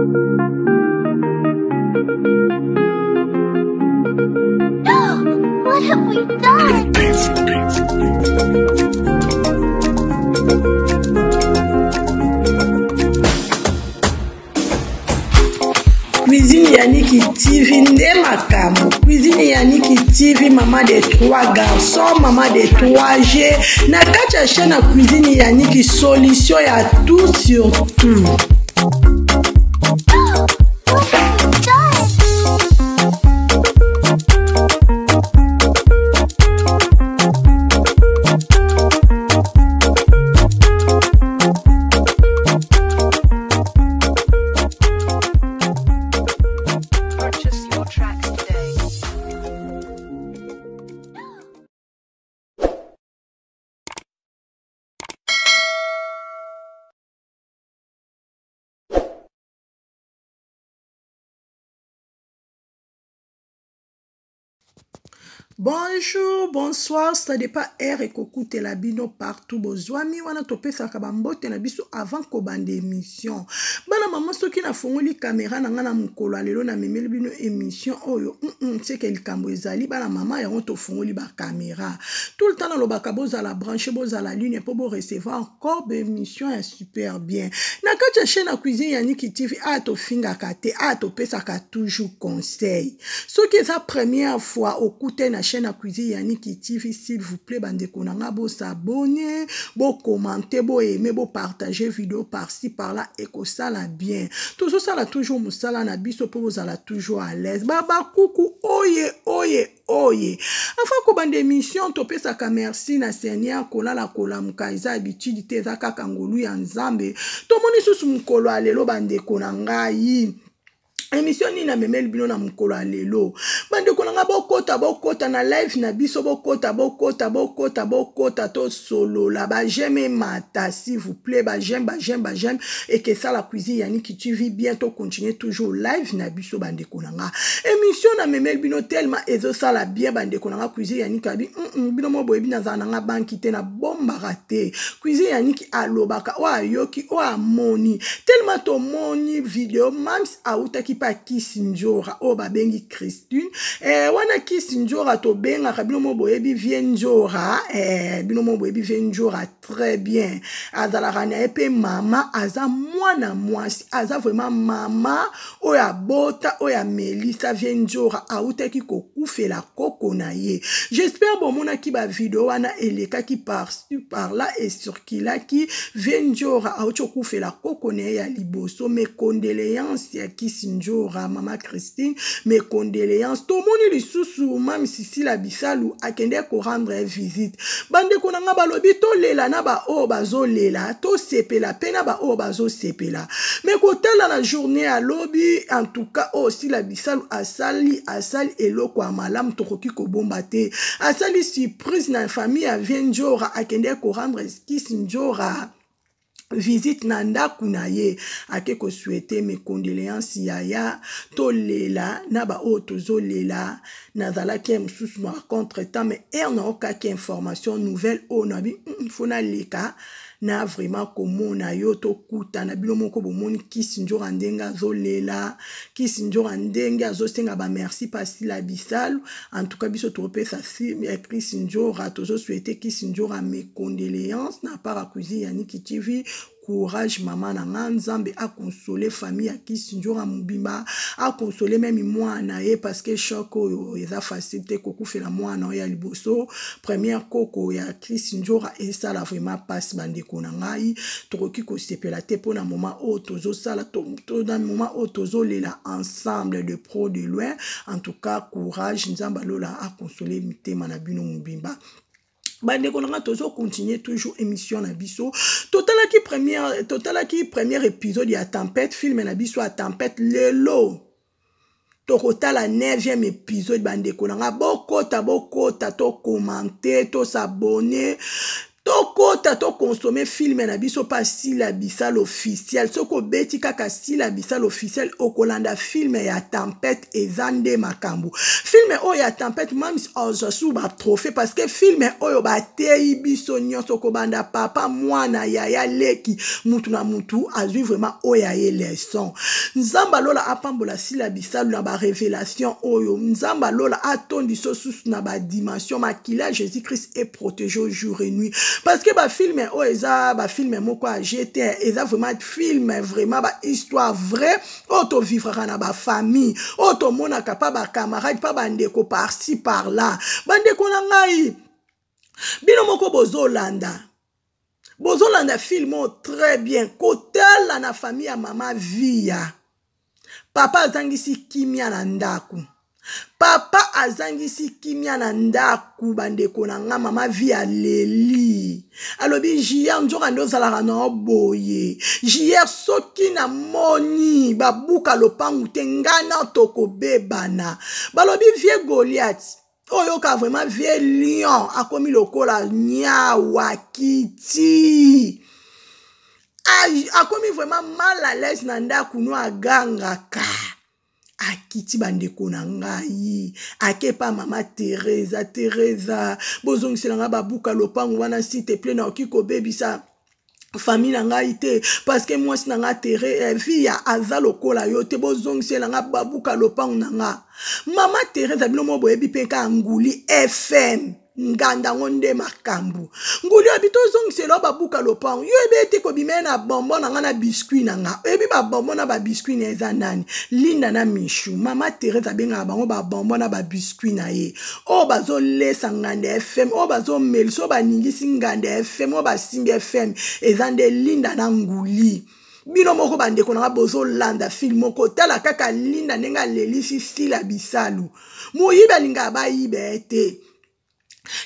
What have we done? Cuisine Yannick TV, Ndemakamo. Cuisine Yannick TV, maman de 3 garçons, maman de 3G. Na kacha chaîne à Cuisine Yannick, solution à tout sur tout. Bonjour, bonsoir, ça dépend air et cocoute la bino partout. Bozwami wana tope sakabambote na biso avant ko bande émission. Bana maman soki na fongoli caméra na ngana mukolo alelo na memeli bino émission oyo. C'est que likambo ezali bana maman yango to fongoli ba caméra. Tout le temps na lobaka boza la brancher boza la ligne pour bo recevoir encore be émission super bien. Na kacha chaîne na Cuisine Yannick TV a to finga kate a to pesa ka toujours conseil. Soki eza première fois okute na chaîne à Cuisine Yannick TV, s'il vous plaît, bande konanga, bo s'abonner, bo commenter, bo aimer, bo partager vidéo par-ci, par-là, et que ça la bien. Tout ça la toujours moussala na biso pour vous alla toujours à l'aise. Baba coucou, oye, oye, oye. Enfin, ko bande émission, topé sa ka merci na Seigneur, kola la kola mukaiza habitude te za kakangolu ya nzambe. Tomoni susu mukolo alelo bande konanga yi. Émission ni na memeli bino na mukolo alelo. Bande konanga bokota na live na biso bokota to solo la ba j'aime mata s'il vous plaît ba j'aime et que ça la Cuisine Yannick TV bientôt continuer toujours live na biso bande konanga. Émission na memeli bino tellement ezo ça la bien bande konanga Cuisine Yannick abi bino mo boyebi na zananga banki te na bomba raté. Cuisine Yannick alobaka o ayoki o amoni tellement to moni vidéo mams auta ki pa Kisinjora o babengi Christine wana Kisinjora to benga kabino mo boyebi vienjora bino mo boyebi vienjora très bien azala rana epe mama aza mwana mwasi aza vraiment mama oya bota oya Melissa vienjora auta ki kokufela koko na ye. J'espère bon mona ki ba vidéo wana eleka ki par là et sur qui là qui vienjora auto kufela koko na ya liboso. Mes condoléances ya Kisinjora Maman Christine, mes condoléances. Tout le monde est sous Mam Sissi la Bissalou a kende ko rendre visite. Bande konanga balobi to lela na ba o bazo lela to sepela pena ba o bazo sepela. Mais kotala la journée à lobby en tout cas aussi la Bissalou asali eloko amalam tokoki ko bombate. Asali surprise na famille a vienjora a kende ko rendre Kisinjora visite nanda kunaye ake ko souhaiter mes condoléances yaya to lela na ba otozo lela nazala ke msusu na contre temps mais na oka ke information nouvelle o na bi fona leka na vraiment komona yo to kuta na bino moko bomoni Kisinjora ndenga zo lela Kisinjora ndenga zo senga ba merci pasi la Bissalu en tout cas biso to pesa si Kisinjora to zo souhaiter Kisinjora mes condoléances na para Cuisine Yannick TV. Courage maman na nzambe a consoler famille à Kisinjora mubimba a consoler même moi na ye parce que choc eza facilité koko fait la moi na ya liboso première koko ya Kisinjora et ça la vraiment passe bande konangai tokoki ko sepela te pona moment o tozo sala to dans moment o tozo lela ensemble de pro de loin en tout cas courage nzamba lola a consoler mitema na bino mubimba. Bande konanga tozo continuer toujours émission na biso total qui premier épisode ya tempête film na biso à tempête lelo tokota la 9e épisode bande konanga bokota to commenter to s'abonner tokota to consommer film na biso pa syllabisal officiel soko beti kaka syllabisal officiel okolanda film ya tempête ezande makambo film oyo ya tempête même ozasu ba trophée parce que film oyo ba tei biso nyonso kobanda papa mwana yaya leki mutu na mutu azui vraiment oya ye leçon nzamba lola apambola syllabisal na ba révélation oyo nzamba lola atondi so susu na ba dimension makila Jésus Christ est protégé jour et nuit parce que ba film o eza ba film moko a jeté eza vraiment film vraiment ba histoire vraie auto vivra na ba famille auto mona kapa ba camarade pa bandeko par-ci par là bandeko na ngai bino moko bozolanda film très bien kotala na famille ya mama via papa azangisi kimia na ndaku papa azangisi kimia na ndaku bandeko na nga mama via leli alobi jier njoka ndo zalaka na boye jier soki na moni babuka lopangu te ngana toko bebana balobi vie Goliath oyo ka vraiment vie lion akomi lokola nyawa kiti akomi vraiment mal à l'aise na ndaku no agangaka akiti bandeko na ngai akepa mama Teresa bozongisela nga babuka lopangu wana s'il te plaît na okiko bebisa famille na ngai te parce que moi si na nga vie ya aza lokola yo te bozongisela nga babuka lopangu na nga mama Teresa bino mo boyebi pe ka nguli FM nganda ngonde makambu nguli abito zongisela babuka lopangu yo ebete ko bimena bonbon na nga na biscuit na nga ebi ba bonbon na ba biscuit na eza nani Linda na Michou mama Teresa benga bango ba bonbon na ba biscuit na ye o bazo lesa nganda FM o bazo melso ba ningisi nganda FM o ba simbi FM ezande Linda na nguli bino moko bandeko na bozo landa film moko tala kaka Linda nenga lelisi sila bisalu moyiba linga ba yibete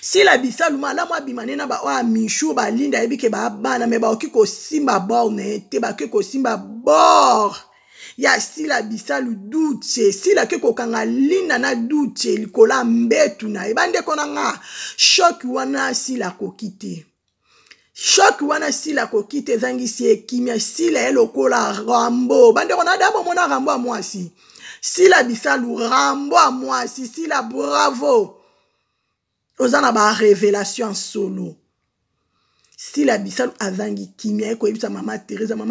sila bisalu mala mwa bimanena ba wa Michou ba Linda ebike ba bana me ba okiko simba borne te ba kiko simba bor ya sila bisalu duche sila kiko kanga Linda na duche likola mbetu na ebande kona nga shock wana sila kokite choc wana sila kokite zangisi ekimia sila elokola Rambo bande kona dabo mona Rambo a mwasi sila bisalu Rambo a mwasi sila bravo ozana ba révélation solo sila bisalu azangi kimia eko ebisa mama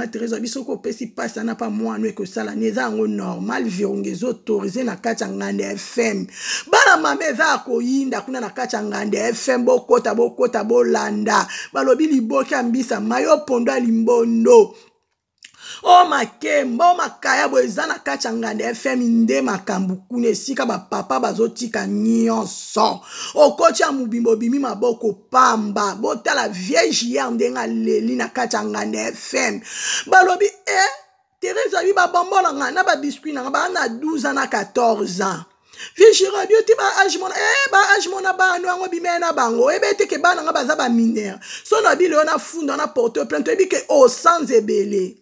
Teresa biso ko pesi pasa na pa mwana eko sala neza ngo normal virungezo autorisé na kati ngande FM bana mame za ko yinda kuna na kati ngande FM bokota bolanda balobi liboka mbisa mayo pondo limbondo o makemba o makaya boeza na kati ngande FM nde makambu kuna sika ba papa bazotika nyonso okocha mubimbo bimi maboko pamba botala vieille ya ndenga leli na kati ngande FM balobi Teresa bi ba bombola nga na ba biscuit na ba na 12 ans na 14 ans Vigera bio ti ba ajmona ba ajmona ba no ngo bimena bango ebete ke bana nga baza ba mineur so na bile na funda na porte plainte ebike o sans ebele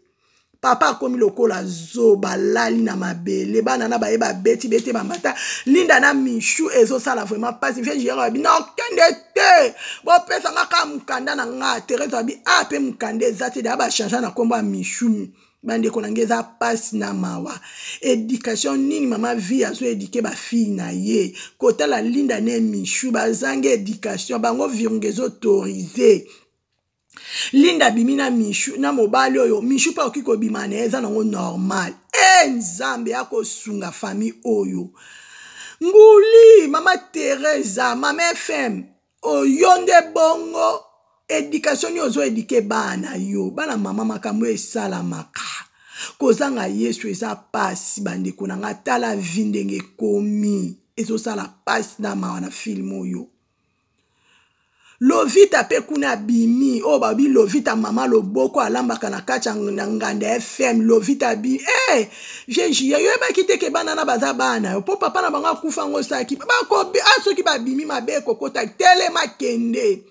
papa komi lokola zoba lali na mabele bana na ba eba beti bambata Linda na Michou ezo sala vraiment pas Vigera bi non kende te bo pesa nga ka mukanda na nga Teresa bi ape mukande zati da ba changer na komba Michou bande konangeza passe na mawa éducation nini mama vie azo éduquer ba fille na ye kota la Linda ne Michou bazange éducation bango virungezo autorisé Linda bimina Michou na mobali oyo Michou pa okiko bimana eza nango normal nzambe yako sunga famille oyo nguli mama Teresa mama FM oyonde bongo éducation ni ozo éduquer bana yo bana mama makambo esala maka kozanga Yesu eza pasi bande konanga tala vindenge komi ezo sala pasi na mawana film oyo Lovita pe kuna bimi o babi Lovita mama loboko alambaka na kacha nganda FM Lovita bi jeji yo ba kiteke bana na baza bana po papa na banga kufa ngo saki ba ko asoki ba bimi mabe kokota tele makende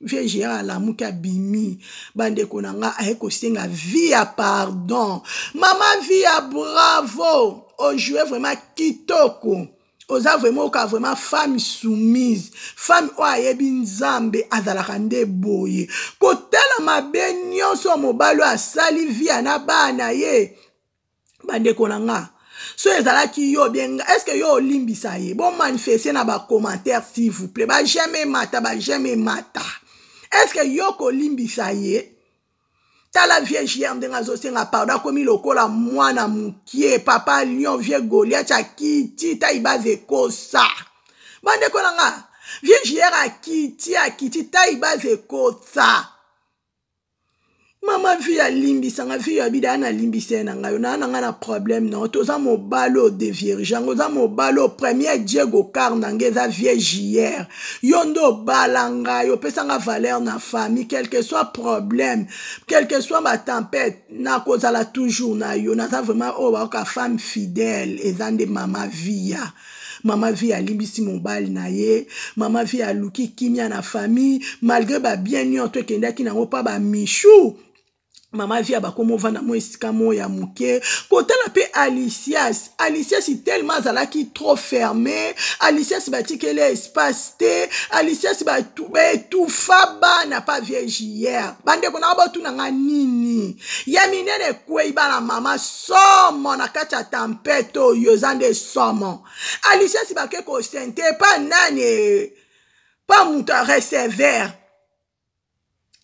Vieille la muka bimi bande konanga aeko senga via pardon mama via bravo o jouer vraiment kitoko oza vraiment oka vraiment femme soumise femme o ayebi nzambe azalaka nde boye kotala mabe nyonso mobali asali via na bana ye bandeko na nga so ezalaki yo bien est-ce que yo olimbisa ye bon manifester na ba commentaire s'il vous plaît ba jamais mata est-ce que yo kolimbisa ye tala vierge hier ndenga azosenga pardon akomi lokola mwana mukie papa lion vie Goliath akiti taibaze kosa bandeko na nga vierge hier akiti taibaze kosa mama vie alimbisanga vie abida na limbise na ngayo na na problème non toza mobalo de vierge ngoza mobalo premier Diego Karnangeza vierge hier yondo balanga yo pesanga valeur na famille quel que soit problème quel que soit ma tempête na kozala toujours na yo na ça vraiment oh ba femme fidèle ezande mama via Mama vie a limbisi mobile na ye, mama vie a luki kimia na famille, malgré ba bien nyon to kenda ki na pa ba michou. Mama via ba komo vana mo esika mo ya muke kotala pe Alicias est tellement zalaki trop fermé Alicias bati kele espace te Alicias ba tout faba na pas vierge hier bande kona ba tu na nini ya minene kwei bana mama somo na kata tempête yo zande somo Alicias ba ke ko sente pa nani pa muta recevoir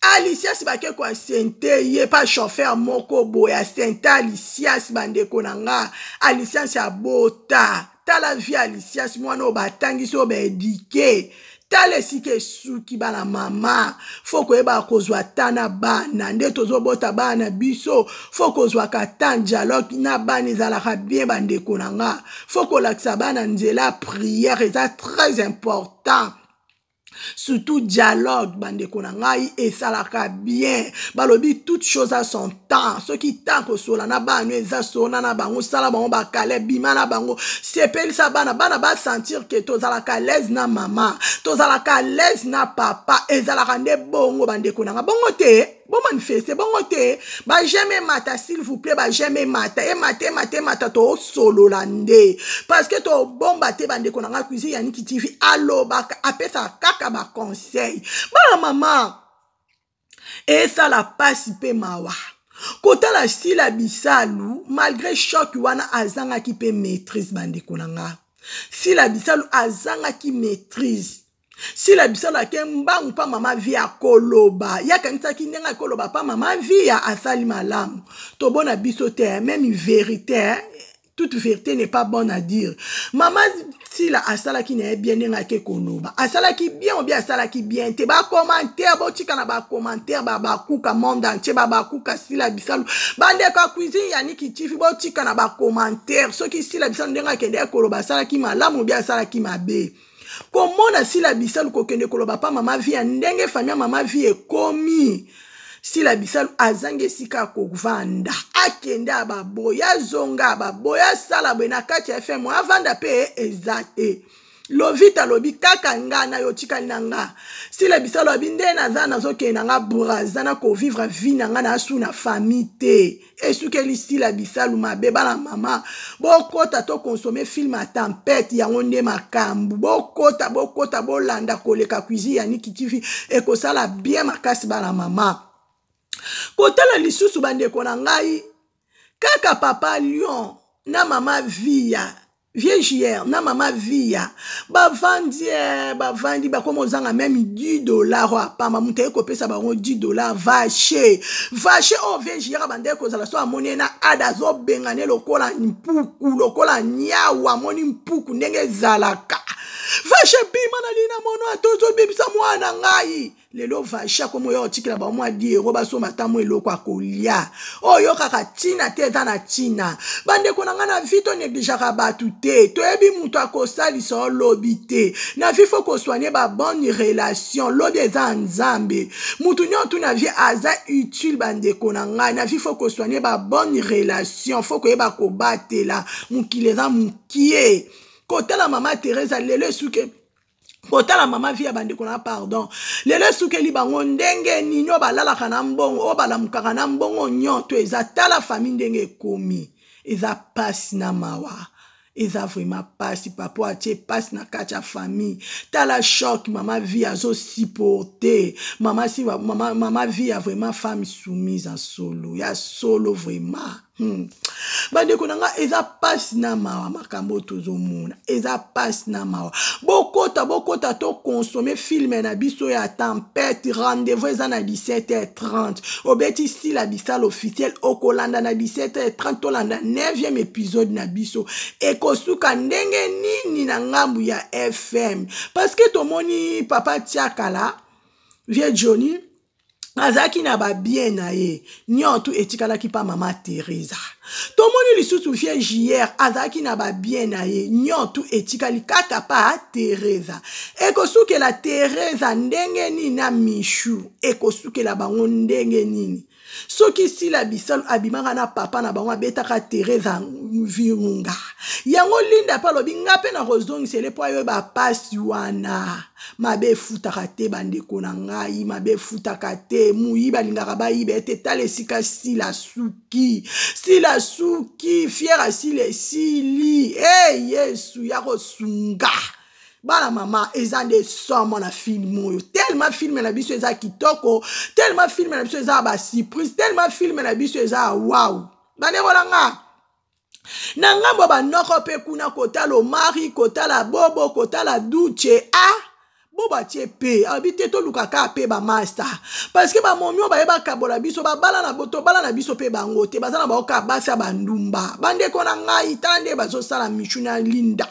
Alicia sibake kwa sente ye pa chauffeur moko boya sente Alicia sibandeko nanga Alicia sabota tala vie Alicia mwana obatangi so bedike tale sike suki bana mama foko eba kozwa tana bana nde tozobota bana biso foko zwa katan dialogue na bana ezalaka bien bandeko nanga foko lakisa bana nzela prière eza très important surtout dialogue bandeko na ngai esalaka bien balobi toute chose à son temps ce qui tant ko sola na banu eza sona na bango sala bango bakale bima na bango sepelisa bana ba sentir que tozalaka l'aise na mama tozalaka l'aise na papa ezalaka nde bongo bandeko na nga bongo te bon manifester bongo te ba jamais mata s'il vous plaît ba jamais mata et mata to solo lande parce que to bomba te bandeko na nga cuisine yani kitivi aloba apesa kaka ba conseil ba mama et ça la passe pe mawa kota la sila bisalu malgré choc wana azanga ki pe maîtrise bandeko na nga sila bisalu azanga ki maîtrise si la bisala ke mbangu pa mama via koloba ya kanisa ki ndenga koloba pa mama via asali malamu to bona biso te même vérité toute vérité n'est pas bonne à dire mama si la asala ki ne bien ndenga ke koloba asala ki bien ou bien asala ki bien te ba commentaire bo tika na ba commentaire ba kuka monde entier ba kuka si la bisalu bande ka cuisine yani ki tifi bo tika na ba commentaire so ki si la bisalu ndenga ke ndenga koloba asala ki malamu ou bien asala ki mabe comment na si la bisalu kokende koloba pa mama vie ndenge famille mama vie ekomi si la bisalu azange sika kovanda akende ababoya zonga ababoya sala bena kati FM avanda pe ezate lovita lobi kaka ngana yo tikali nanga si la bisalu abinde na zana zokenda nga brazana ko vivre vie nanga na asu na famille te esukeli si la bisalu mabeba na mama bokota to consommer film à tempête ya ngonde makambu bokota bolanda koleka cuisine yani kitifi ekosala bien makasi bana mama kotala lisusu bandeko na ngai kaka papa lion na mama via vierge hier na mama via bavandi bakoma ozanga même $10 apama mutu ekopesa bango $10 vache o vierge hier bande kozala so amoni na ada azobengane lokola mpuku lokola nyawu amoni mpuku ndenge ezalaka vache bima na lina mono atozobebisa mwana ngai lelo vache komo yo tikila ba mwa diero basoma tamo eloko akolia oyo kaka tina te eza na tina bandeko na nga na vi to neglijaka batu te toyebi mutu akosalisa olobi te na vi fo kosoigne ba bonne relation lobi eza nzambe mutu nyonso na vi aza utile bandeko na nga na vi fo kosoigne ba bonne relation fo koyeba kobatela mokili eza mokie kotala mama Teresa lelo suke kotala mama via bandeko na pardon lelo suke li bango ndenge ninyo balalaka na mbongo o balamukaka na mbongo nyonso eza tala famille ndenge ekomi eza pasi na mawa eza vraiment pasi papa atie pasi na kati ya famille tala choc mama vie azo supporter mama vie a vraiment femme soumise en solo ya solo vraiment bandeko nanga eza pasi na mawa makambo tozomona eza pasi na mawa bokota to consommer film na biso ya tempête rendez-vous eza na 17h30 obeti si la bisale officiel okolanda na 17h30 tolanda 9e épisode na biso ekosuka ndenge nini na ngambu ya FM parce que tomoni papa Tiakala vie Johnny azaki na ba bien na ye nyoto etikalaki pa mama Teresa tomoni lisusu vie JR azaki na ba bien na ye nyoto etikali kaka pa Teresa ekosukela Teresa ndenge nini na Michu ekosukela bango ndenge nini soki sila bisalo abimaka na papa na bango abetaka Teresa virunga yango linda pa lobi ngape na kozongisele po ayo bapasi wana mabe futaka te bandeko na ngai mabe futaka te muyiba lingaka bayiba ete tala esika sila suki fiera sili yesu ya kosunga bana mama eza nde somo na film oyo tellement film na biso eza kitoko tellement film na biso eza ba surprise tellement film na biso eza wow bandeko na ngambo banoko pe kuna kotala Omari kotala Bobo kotala Duche boba tie pe abite to lukaka pe ba master parce que ba momio ba yeba kabola biso ba bala na boto bala na biso pe bango te bazana ba oka basa bandumba bandeko na ngai tande bazo sala michuna linda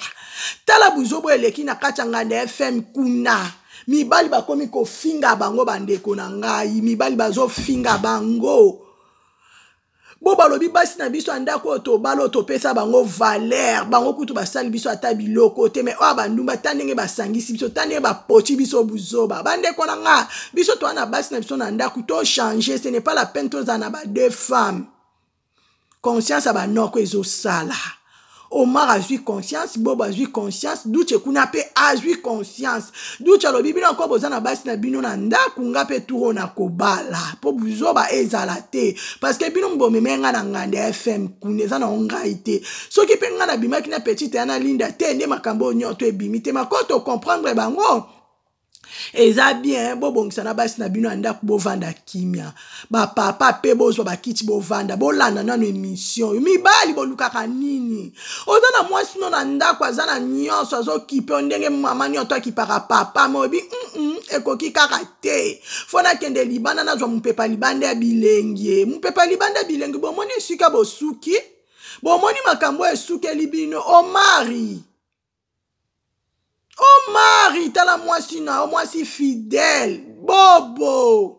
tala buzobo eleki na kachanga na FM kuna mibali bakomi ko finga bango bandeko na ngai mibali bazo finga bango boba lobi basi na biso andako to balo to pesa bango valeur bango kutu basali biso ata biloko te me o bandumba tandenge basangisi biso tandenge bapoti biso buzoba bandeko na nga biso to ana basi na biso na ndako to changer ce n'est pas la peine to zana ba deux femmes conscience aba noko ezo sala Omar a eu conscience, Bob a eu conscience, Duche kuna pe a eu conscience. Duche lo bibina ko bozana basi na bino na ndaku nga pe turo na kobala. Po buzoba ezalate parce que bino mbome menga na ngande FM kuneza na ongaite. So ki pe nga na bimaki na petite ana linda te nde makambo nyoto ebimite makoto comprendre bango. Eza bien bobongisa na basi na bino anda kubovanda kimia ba papa pe bozo ba kiti bovanda bolanda na émission mibali bolukaka nini oza na mwasi no na ndako azana nyonso azokipe ndenge mama nyoto akipaka papa mobi ekoki kaka te fona kende libana na zwa mupepa libanda ya bilenge mupepa libanda ya bilenge bomoni esika bosuki bomoni makambo esuki libino Omari, tala mwasi na, mwasi fidèle, bobo.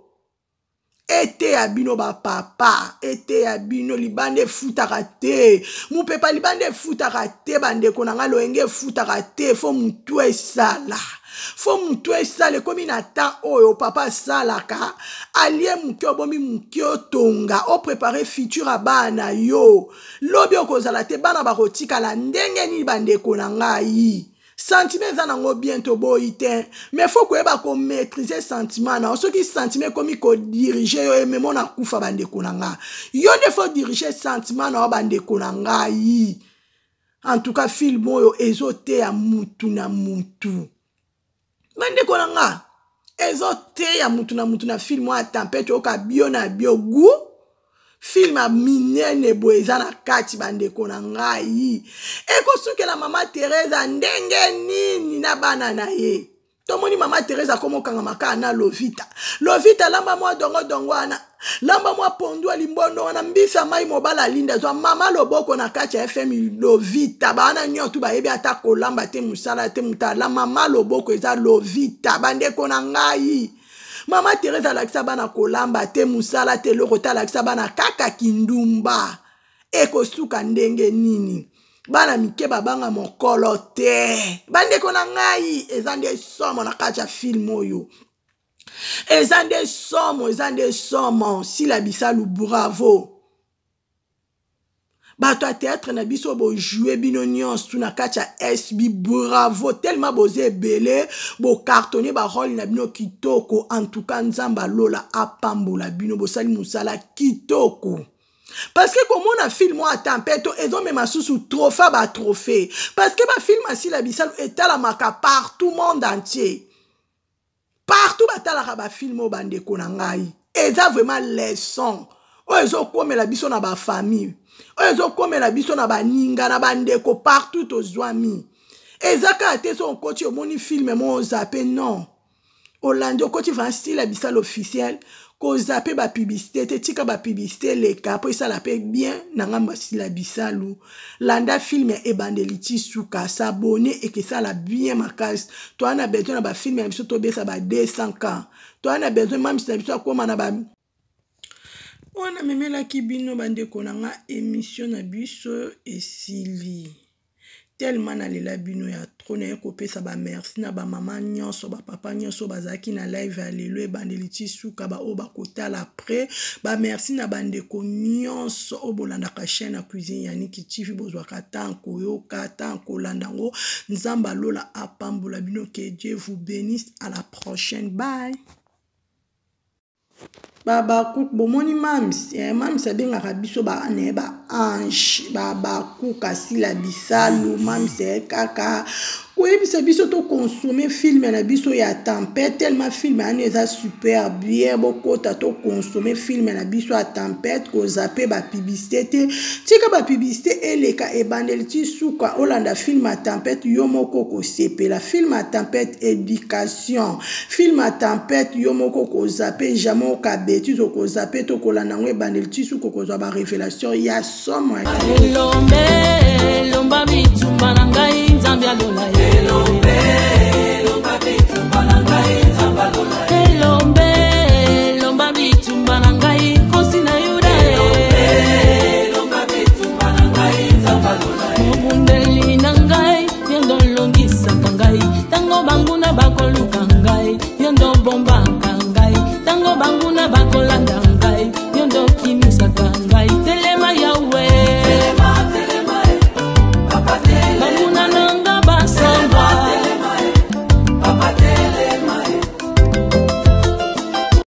Ete abino ba papa, ete abino libande futakate. Mupepa libande futakate, bande konanga loenge futakate, fo mutue sala. Fo mutue sala, komi nata oyo papa salaka, alie mukyo bomi mukyo tonga, o prepare futur abana yo. Lobi okozalate, bana barotika la ndenge ni bande konanga yi. Sentiment zanango bientôt boite mais faut que ba ko maîtriser sentiment na ceux qui sentiment comme ko diriger yo même on a kufa bande konanga yo ne faut diriger sentiment na bande konanga yi en tout cas film yo ezote ya mutu na mutu bande konanga ezote ya mutu na film a tempête o ka bio na bio gu film a minene boeza na kati bande konanga yi ekosuke la mama Teresa ndenge nini na bana na ye tomoni mama Teresa komo kanga maka na Lovita lamba mwa dongo wana lamba mwa pondu alimbondo wana mbisa mai mobala linda zwa mama loboko na kati ya FM Lovita bana nyotu ba yebi ata kolamba te musala te mutala mama loboko eza Lovita bande konanga yi Mama Teresa lakisa bana kolamba te musala te lokota lakisa bana kaka kindumba eko suka ndenge nini bana mike babanga mokolo te bande kona ngai ezande somo na kacha film oyo ezande somo si la bisalu bravo bato a théâtre na biso bo jouer bino nyonso na kacha SB bravo tellement bozé belé bo cartonner ba rôle na bino kitoko en tout cas nzamba lola apambola bino bo sali musala kitoko Parce que comme on a film à tempête, ils ont même sous trophée. Parce que ma film assis la bisal est à la marque partout monde entier. Partout batala film au bande konangai. Ils ont vraiment leçon. Ils ont comme la biso na ba famille. Ils ont comme la biso na ba ninga na bandeko partout aux zoami. Ils ont été son coach au moni film mon zappé non. Orlando coach va style la bisal officiel. Ko zappé ba publicité, te tika ba publicité les cas pour ça la paie bien nanga masi la bisalu. Landa film e bandeliti souka s'abonner et que ça la bien ma case. Toi on a besoin ba film et to be ça ba 200K. Toi on a besoin même si ça comme na ba on a même la kibino bande konanga émission na biso et Sylvie. Tellement na lela bino ya trop na kopesa ba merci na ba maman nyonso ba papa nyonso bazaki na live alelo e bandeliti suka ba o ba kotala après ba merci na bandeko nyonso o bolanda ka chaîne na cuisine Yannick TV bozwa katanko yo katanko landango nzamba lola apambola bino que Dieu vous bénisse à la prochaine bye. Baba cook bomoni mams mams abengaka biso ba ne ba ange baba cook asi la bisalu mams kaka koyebisa biso to consommer film na biso ya tempête tellement film ane eza super bien bokota to consommer film na biso ya tempête ko zappe ba publicité te tika ba publicité eleka ebandeli ti suka olanda film ya tempête yo moko ko sepela film ya tempête éducation film ya tempête yo moko ko zappe jamais ka bêtise ko zappe to ko landa ngo ebandeli ti suka ko za ba révélation ya somme lomba bitumba na ngai nzambe alola